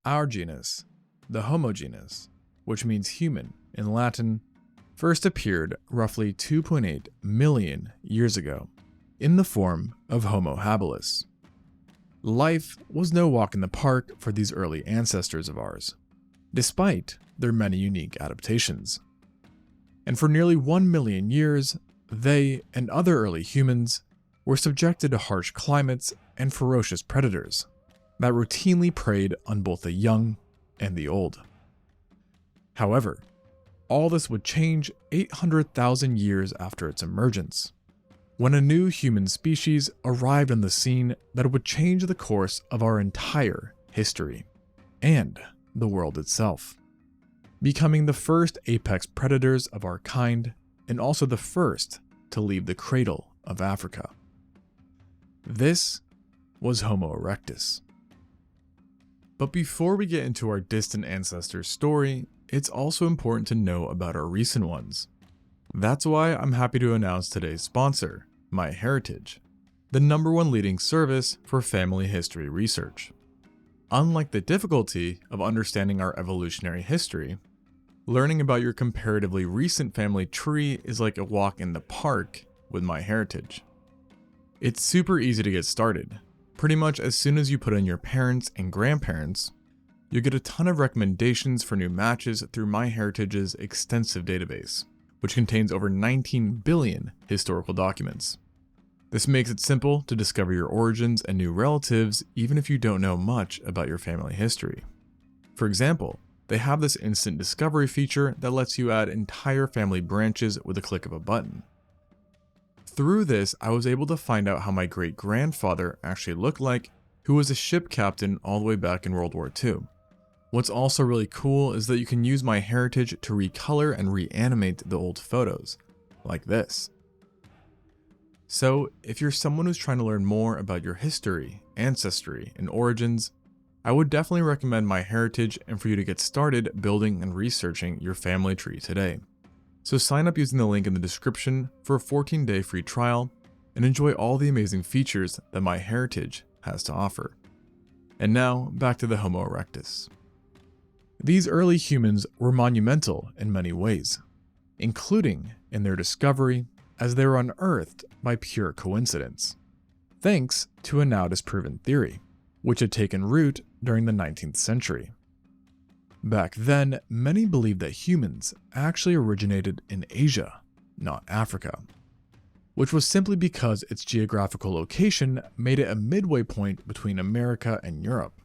Our genus, the Homo genus, which means human in Latin, first appeared roughly 2.8 million years ago in the form of Homo habilis. Life was no walk in the park for these early ancestors of ours, despite their many unique adaptations. And for nearly 1 million years, they and other early humans were subjected to harsh climates and ferocious predators that routinely preyed on both the young and the old. However, all this would change 800,000 years after its emergence, when a new human species arrived on the scene that would change the course of our entire history and the world itself, becoming the first apex predators of our kind and also the first to leave the cradle of Africa. This was Homo erectus. But before we get into our distant ancestors' story, it's also important to know about our recent ones. That's why I'm happy to announce today's sponsor, MyHeritage, the #1 leading service for family history research. Unlike the difficulty of understanding our evolutionary history, learning about your comparatively recent family tree is like a walk in the park with MyHeritage. It's super easy to get started. Pretty much as soon as you put in your parents and grandparents, you get a ton of recommendations for new matches through MyHeritage's extensive database, which contains over 19 billion historical documents. This makes it simple to discover your origins and new relatives even if you don't know much about your family history. For example, they have this instant discovery feature that lets you add entire family branches with a click of a button. Through this, I was able to find out how my great-grandfather actually looked like, who was a ship captain all the way back in World War II. What's also really cool is that you can use MyHeritage to recolor and reanimate the old photos, like this. So, if you're someone who's trying to learn more about your history, ancestry, and origins, I would definitely recommend MyHeritage and for you to get started building and researching your family tree today. So sign up using the link in the description for a 14-day free trial and enjoy all the amazing features that MyHeritage has to offer. And now, back to the Homo erectus. These early humans were monumental in many ways, including in their discovery as they were unearthed by pure coincidence, thanks to a now disproven theory, which had taken root during the 19th century. Back then, many believed that humans actually originated in Asia, not Africa, which was simply because its geographical location made it a midway point between America and Europe,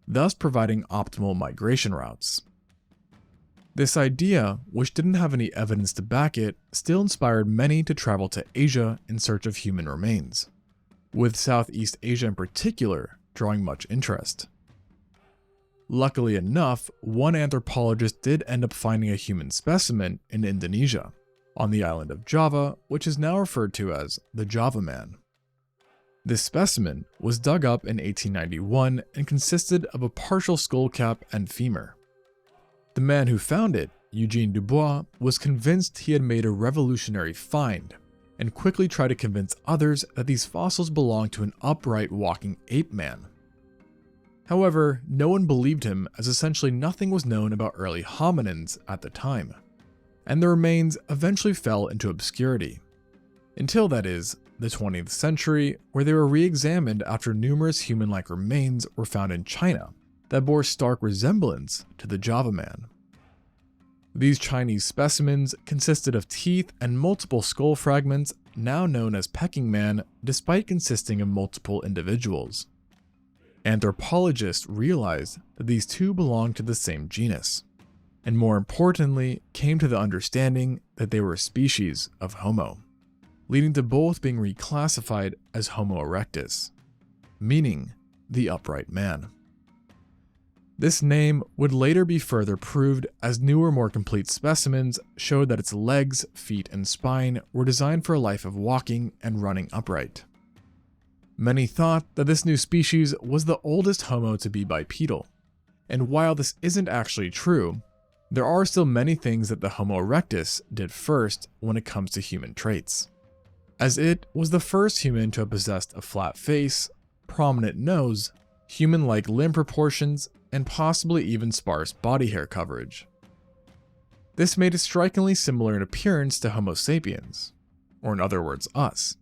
thus providing optimal migration routes. This idea, which didn't have any evidence to back it, still inspired many to travel to Asia in search of human remains, with Southeast Asia in particular drawing much interest. Luckily enough, one anthropologist did end up finding a human specimen in Indonesia, on the island of Java, which is now referred to as the Java Man. This specimen was dug up in 1891 and consisted of a partial skull cap and femur. The man who found it, Eugene Dubois, was convinced he had made a revolutionary find, and quickly tried to convince others that these fossils belonged to an upright walking ape man. However, no one believed him as essentially nothing was known about early hominins at the time, and the remains eventually fell into obscurity. Until, that is, the 20th century, where they were re-examined after numerous human-like remains were found in China that bore stark resemblance to the Java Man. These Chinese specimens consisted of teeth and multiple skull fragments now known as pecking man, despite consisting of multiple individuals. Anthropologists realized that these two belonged to the same genus, and more importantly, came to the understanding that they were a species of Homo, leading to both being reclassified as Homo erectus, meaning the upright man. This name would later be further proved as newer, more complete specimens showed that its legs, feet, and spine were designed for a life of walking and running upright. Many thought that this new species was the oldest Homo to be bipedal, and while this isn't actually true, there are still many things that the Homo erectus did first when it comes to human traits, as it was the first human to have possessed a flat face, prominent nose, human-like limb proportions, and possibly even sparse body hair coverage. This made it strikingly similar in appearance to Homo sapiens, or in other words, us.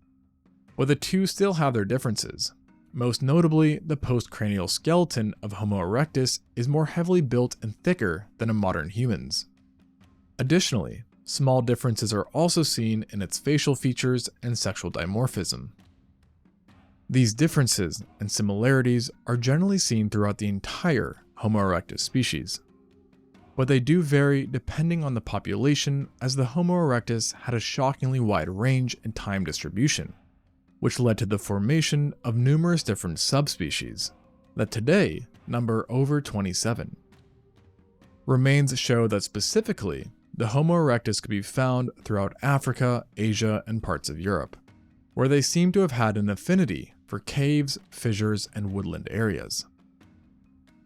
But the two still have their differences. Most notably, the postcranial skeleton of Homo erectus is more heavily built and thicker than a modern human's. Additionally, small differences are also seen in its facial features and sexual dimorphism. These differences and similarities are generally seen throughout the entire Homo erectus species, but they do vary depending on the population, as the Homo erectus had a shockingly wide range and time distribution, which led to the formation of numerous different subspecies that today number over 27. Remains show that specifically, the Homo erectus could be found throughout Africa, Asia, and parts of Europe, where they seem to have had an affinity for caves, fissures, and woodland areas.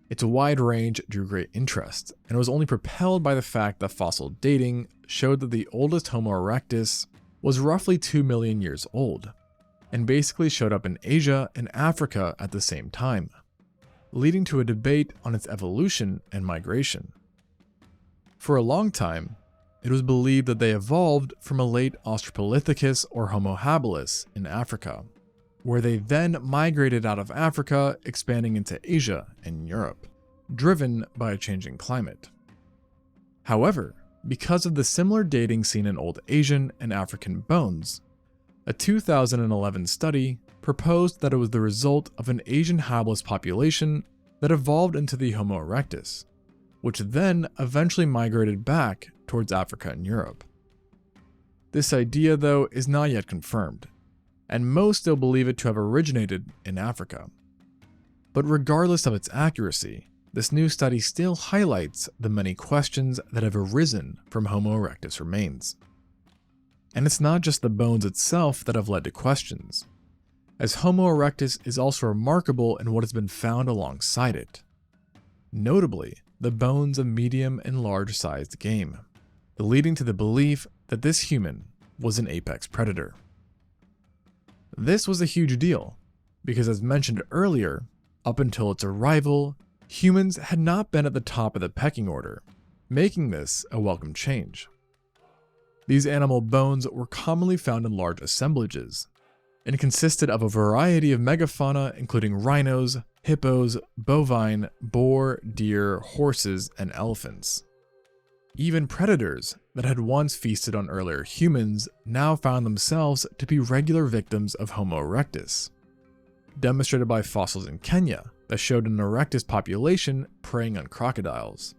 Its wide range drew great interest, and was only propelled by the fact that fossil dating showed that the oldest Homo erectus was roughly 2 million years old, and basically showed up in Asia and Africa at the same time, leading to a debate on its evolution and migration. For a long time, it was believed that they evolved from a late Australopithecus or Homo habilis in Africa, where they then migrated out of Africa, expanding into Asia and Europe, driven by a changing climate. However, because of the similar dating seen in old Asian and African bones, a 2011 study proposed that it was the result of an Asian habilis population that evolved into the Homo erectus, which then eventually migrated back towards Africa and Europe. This idea, though, is not yet confirmed, and most still believe it to have originated in Africa. But regardless of its accuracy, this new study still highlights the many questions that have arisen from Homo erectus remains. And it's not just the bones itself that have led to questions, as Homo erectus is also remarkable in what has been found alongside it. Notably, the bones of medium and large-sized game, leading to the belief that this human was an apex predator. This was a huge deal, because as mentioned earlier, up until its arrival, humans had not been at the top of the pecking order, making this a welcome change. These animal bones were commonly found in large assemblages, and consisted of a variety of megafauna including rhinos, hippos, bovine, boar, deer, horses, and elephants. Even predators that had once feasted on earlier humans now found themselves to be regular victims of Homo erectus, demonstrated by fossils in Kenya that showed an erectus population preying on crocodiles.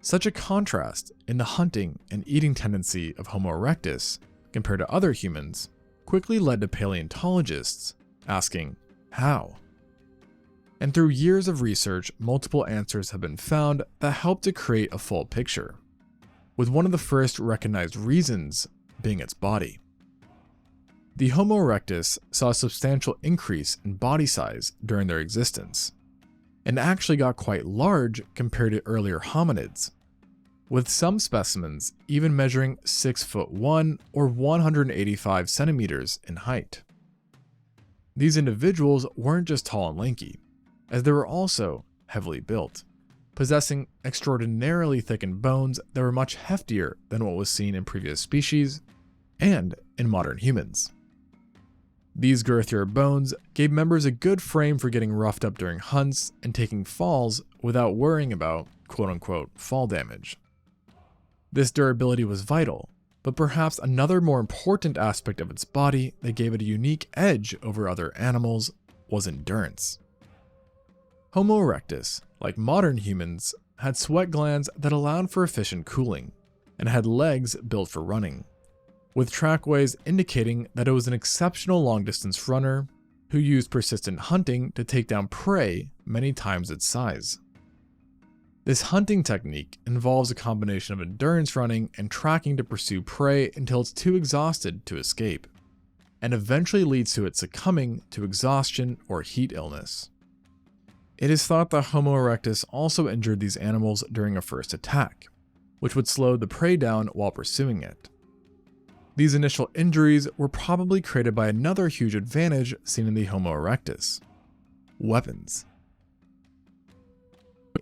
Such a contrast in the hunting and eating tendency of Homo erectus compared to other humans quickly led to paleontologists asking, how? And through years of research, multiple answers have been found that help to create a full picture, with one of the first recognized reasons being its body. The Homo erectus saw a substantial increase in body size during their existence, and actually got quite large compared to earlier hominids, with some specimens even measuring 6'1" or 185 centimeters in height. These individuals weren't just tall and lanky, as they were also heavily built, possessing extraordinarily thickened bones that were much heftier than what was seen in previous species and in modern humans. These girthier bones gave members a good frame for getting roughed up during hunts and taking falls without worrying about quote-unquote fall damage. This durability was vital, but perhaps another more important aspect of its body that gave it a unique edge over other animals was endurance. Homo erectus, like modern humans, had sweat glands that allowed for efficient cooling, and had legs built for running, with trackways indicating that it was an exceptional long-distance runner who used persistent hunting to take down prey many times its size. This hunting technique involves a combination of endurance running and tracking to pursue prey until it's too exhausted to escape, and eventually leads to it succumbing to exhaustion or heat illness. It is thought that Homo erectus also injured these animals during a first attack, which would slow the prey down while pursuing it. These initial injuries were probably created by another huge advantage seen in the Homo erectus: weapons.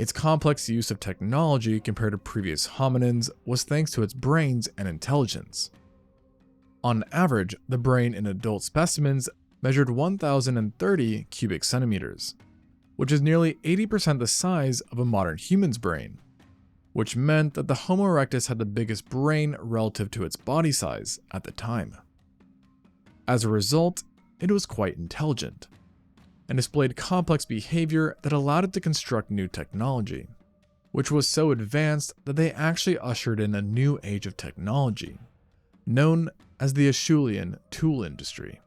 Its complex use of technology compared to previous hominins was thanks to its brains and intelligence. On average, the brain in adult specimens measured 1,030 cubic centimeters, which is nearly 80% the size of a modern human's brain, which meant that the Homo erectus had the biggest brain relative to its body size at the time. As a result, it was quite intelligent, and displayed complex behavior that allowed it to construct new technology, which was so advanced that they actually ushered in a new age of technology, known as the Acheulean tool industry,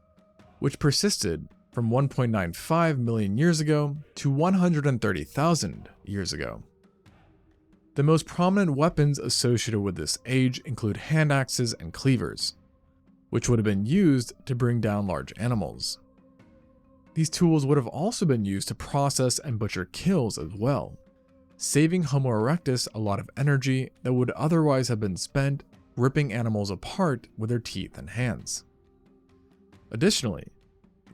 which persisted from 1.95 million years ago to 130,000 years ago. The most prominent weapons associated with this age include hand axes and cleavers, which would have been used to bring down large animals. These tools would have also been used to process and butcher kills as well, saving Homo erectus a lot of energy that would otherwise have been spent ripping animals apart with their teeth and hands. Additionally,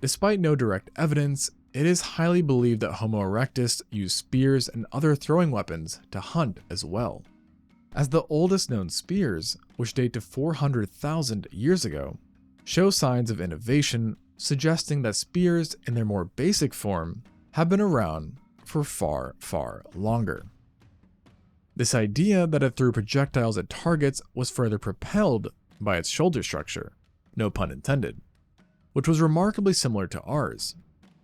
despite no direct evidence, it is highly believed that Homo erectus used spears and other throwing weapons to hunt as well, as the oldest known spears, which date to 400,000 years ago, show signs of innovation, suggesting that spears in their more basic form have been around for far, far longer. This idea that it threw projectiles at targets was further propelled by its shoulder structure, no pun intended, which was remarkably similar to ours,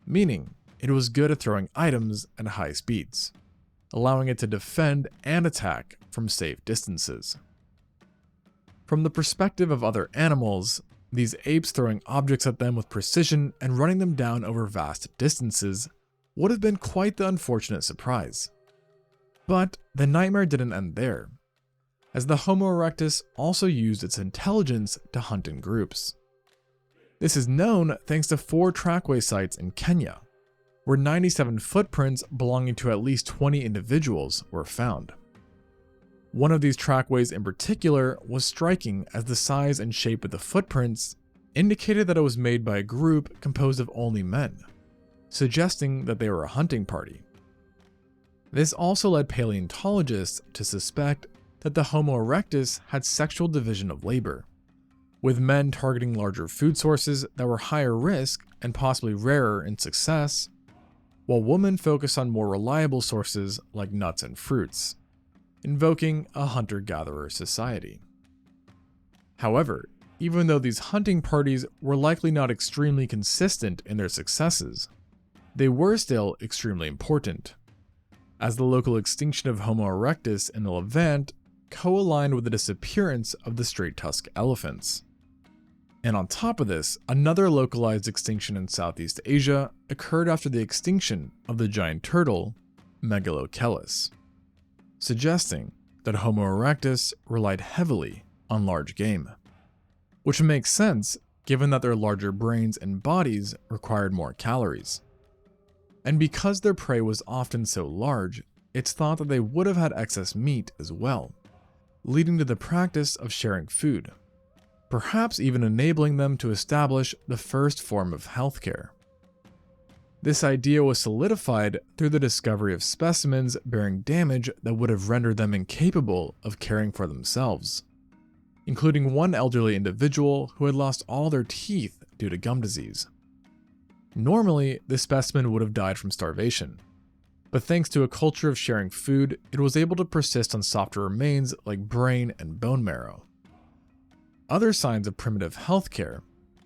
meaning it was good at throwing items at high speeds, allowing it to defend and attack from safe distances. From the perspective of other animals, these apes throwing objects at them with precision and running them down over vast distances would have been quite the unfortunate surprise. But the nightmare didn't end there, as the Homo erectus also used its intelligence to hunt in groups. This is known thanks to 4 trackway sites in Kenya, where 97 footprints belonging to at least 20 individuals were found. One of these trackways in particular was striking, as the size and shape of the footprints indicated that it was made by a group composed of only men, suggesting that they were a hunting party. This also led paleontologists to suspect that the Homo erectus had sexual division of labor, with men targeting larger food sources that were higher risk and possibly rarer in success, while women focused on more reliable sources like nuts and fruits, invoking a hunter-gatherer society. However, even though these hunting parties were likely not extremely consistent in their successes, they were still extremely important, as the local extinction of Homo erectus in the Levant co-aligned with the disappearance of the straight-tusked elephants. And on top of this, another localized extinction in Southeast Asia occurred after the extinction of the giant turtle, Megalochelys, suggesting that Homo erectus relied heavily on large game, which makes sense given that their larger brains and bodies required more calories. And because their prey was often so large, it's thought that they would have had excess meat as well, leading to the practice of sharing food, perhaps even enabling them to establish the first form of healthcare. This idea was solidified through the discovery of specimens bearing damage that would have rendered them incapable of caring for themselves, including one elderly individual who had lost all their teeth due to gum disease. Normally, this specimen would have died from starvation, but thanks to a culture of sharing food, it was able to persist on softer remains like brain and bone marrow. Other signs of primitive healthcare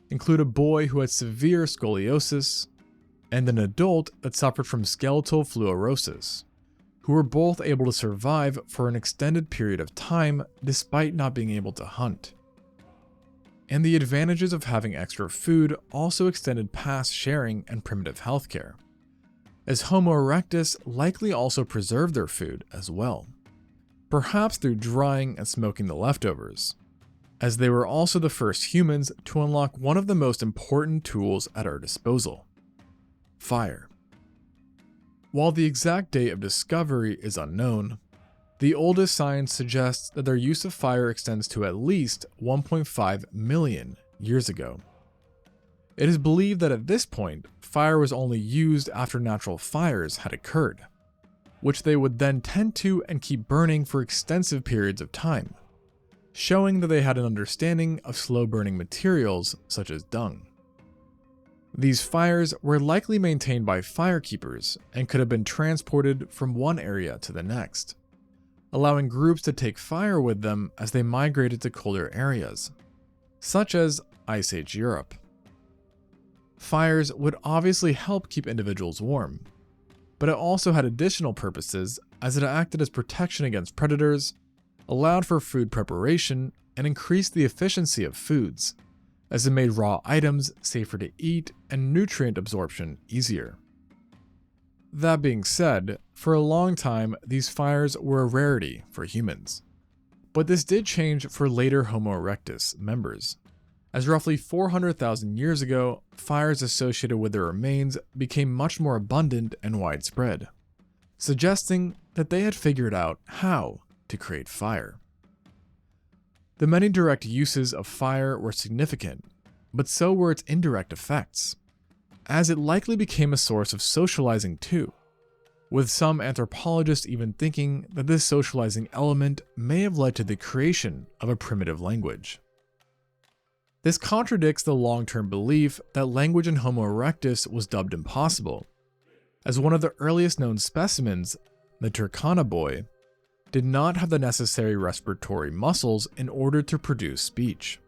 include a boy who had severe scoliosis and an adult that suffered from skeletal fluorosis, who were both able to survive for an extended period of time despite not being able to hunt. And the advantages of having extra food also extended past sharing and primitive healthcare, as Homo erectus likely also preserved their food as well, perhaps through drying and smoking the leftovers, as they were also the first humans to unlock one of the most important tools at our disposal: fire. While the exact date of discovery is unknown, the oldest science suggests that their use of fire extends to at least 1.5 million years ago. It is believed that at this point, fire was only used after natural fires had occurred, which they would then tend to and keep burning for extensive periods of time, showing that they had an understanding of slow-burning materials such as dung. These fires were likely maintained by firekeepers and could have been transported from one area to the next, allowing groups to take fire with them as they migrated to colder areas, such as Ice Age Europe. Fires would obviously help keep individuals warm, but it also had additional purposes as it acted as protection against predators, allowed for food preparation, and increased the efficiency of foods, as it made raw items safer to eat and nutrient absorption easier. That being said, for a long time, these fires were a rarity for humans. But this did change for later Homo erectus members, as roughly 400,000 years ago, fires associated with their remains became much more abundant and widespread, suggesting that they had figured out how to create fire. The many direct uses of fire were significant, but so were its indirect effects, as it likely became a source of socializing too, with some anthropologists even thinking that this socializing element may have led to the creation of a primitive language. This contradicts the long-term belief that language in Homo erectus was dubbed impossible, as one of the earliest known specimens, the Turkana boy, did not have the necessary respiratory muscles in order to produce speech.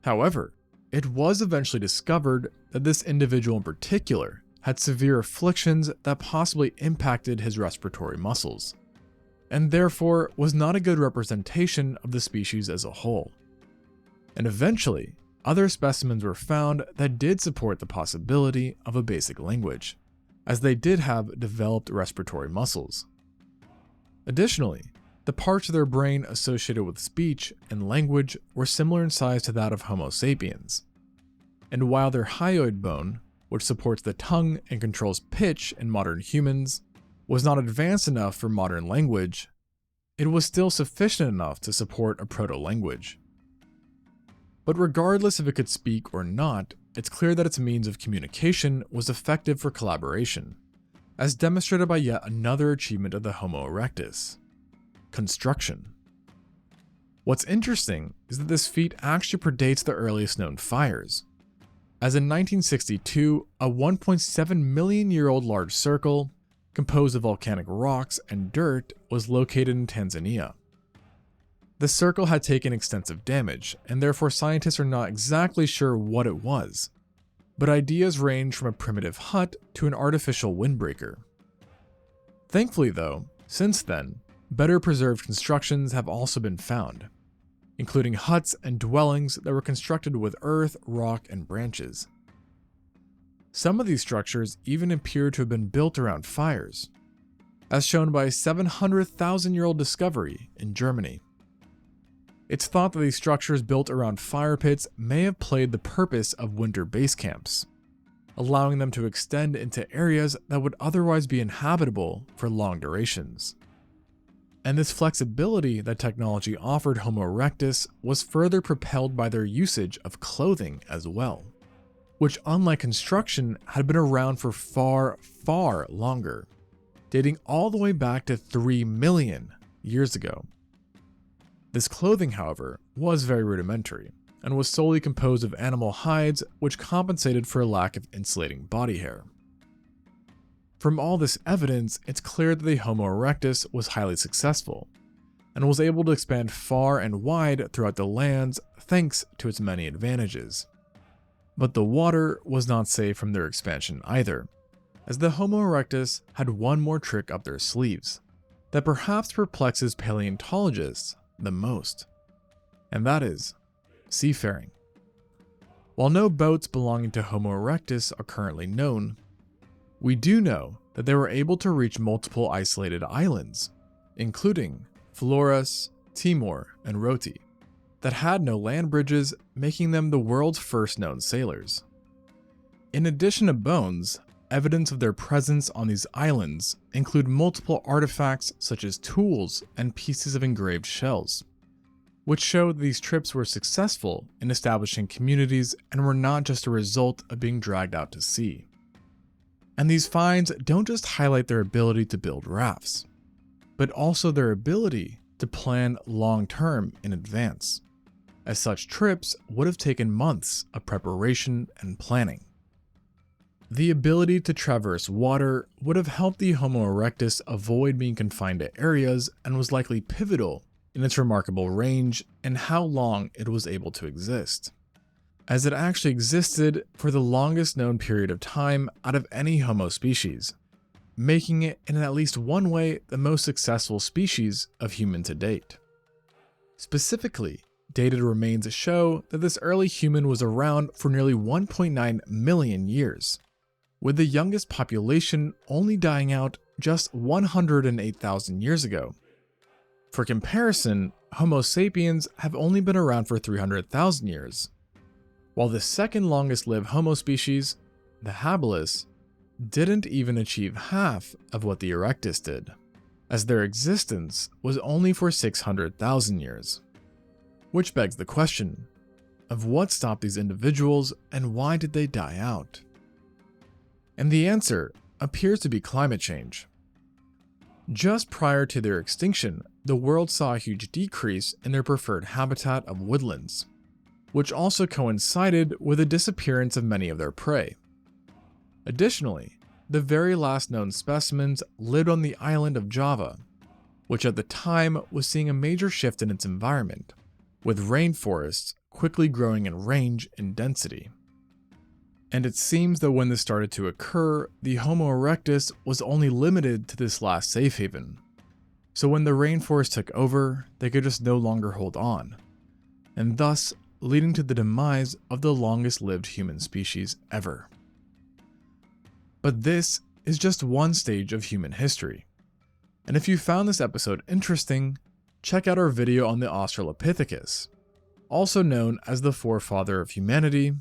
However, it was eventually discovered that this individual in particular had severe afflictions that possibly impacted his respiratory muscles, and therefore was not a good representation of the species as a whole. And eventually, other specimens were found that did support the possibility of a basic language, as they did have developed respiratory muscles. Additionally, the parts of their brain associated with speech and language were similar in size to that of Homo sapiens. And while their hyoid bone, which supports the tongue and controls pitch in modern humans, was not advanced enough for modern language, it was still sufficient enough to support a proto-language. But regardless if it could speak or not, it's clear that its means of communication was effective for collaboration, as demonstrated by yet another achievement of the Homo erectus: construction. What's interesting is that this feat actually predates the earliest known fires, as in 1962, a 1.7 million year old large circle, composed of volcanic rocks and dirt, was located in Tanzania. The circle had taken extensive damage, and therefore scientists are not exactly sure what it was, but ideas range from a primitive hut to an artificial windbreaker. Thankfully though, since then, better preserved constructions have also been found, including huts and dwellings that were constructed with earth, rock, and branches. Some of these structures even appear to have been built around fires, as shown by a 700,000-year-old discovery in Germany. It's thought that these structures built around fire pits may have played the purpose of winter base camps, allowing them to extend into areas that would otherwise be inhabitable for long durations. And this flexibility that technology offered Homo erectus was further propelled by their usage of clothing as well, which, unlike construction, had been around for far, far longer, dating all the way back to 3 million years ago. This clothing, however, was very rudimentary, and was solely composed of animal hides, which compensated for a lack of insulating body hair. From all this evidence, it's clear that the Homo erectus was highly successful, and was able to expand far and wide throughout the lands thanks to its many advantages. But the water was not safe from their expansion either, as the Homo erectus had one more trick up their sleeves that perhaps perplexes paleontologists the most, and that is seafaring. While no boats belonging to Homo erectus are currently known, we do know that they were able to reach multiple isolated islands, including Flores, Timor, and Roti, that had no land bridges, making them the world's first known sailors. In addition to bones, evidence of their presence on these islands include multiple artifacts such as tools and pieces of engraved shells, which show that these trips were successful in establishing communities and were not just a result of being dragged out to sea. And these finds don't just highlight their ability to build rafts, but also their ability to plan long-term in advance, as such trips would have taken months of preparation and planning. The ability to traverse water would have helped the Homo erectus avoid being confined to areas and was likely pivotal in its remarkable range and how long it was able to exist, as it actually existed for the longest known period of time out of any Homo species, making it in at least one way the most successful species of human to date. Specifically, dated remains show that this early human was around for nearly 1.9 million years, with the youngest population only dying out just 108,000 years ago. For comparison, Homo sapiens have only been around for 300,000 years, while the second longest lived Homo species, the habilis, didn't even achieve half of what the erectus did, as their existence was only for 600,000 years. Which begs the question of what stopped these individuals and why did they die out? And the answer appears to be climate change. Just prior to their extinction, the world saw a huge decrease in their preferred habitat of woodlands, which also coincided with the disappearance of many of their prey. Additionally, the very last known specimens lived on the island of Java, which at the time was seeing a major shift in its environment, with rainforests quickly growing in range and density. And it seems that when this started to occur, the Homo erectus was only limited to this last safe haven. So when the rainforest took over, they could just no longer hold on, and thus leading to the demise of the longest lived human species ever. But this is just one stage of human history. And if you found this episode interesting, check out our video on the Australopithecus, also known as the forefather of humanity,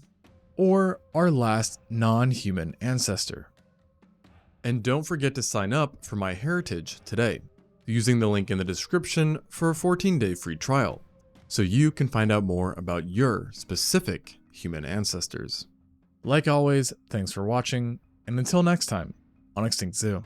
or our last non-human ancestor. And don't forget to sign up for MyHeritage today, using the link in the description for a 14-day free trial, so you can find out more about your specific human ancestors. Like always, thanks for watching, and until next time on ExtinctZoo.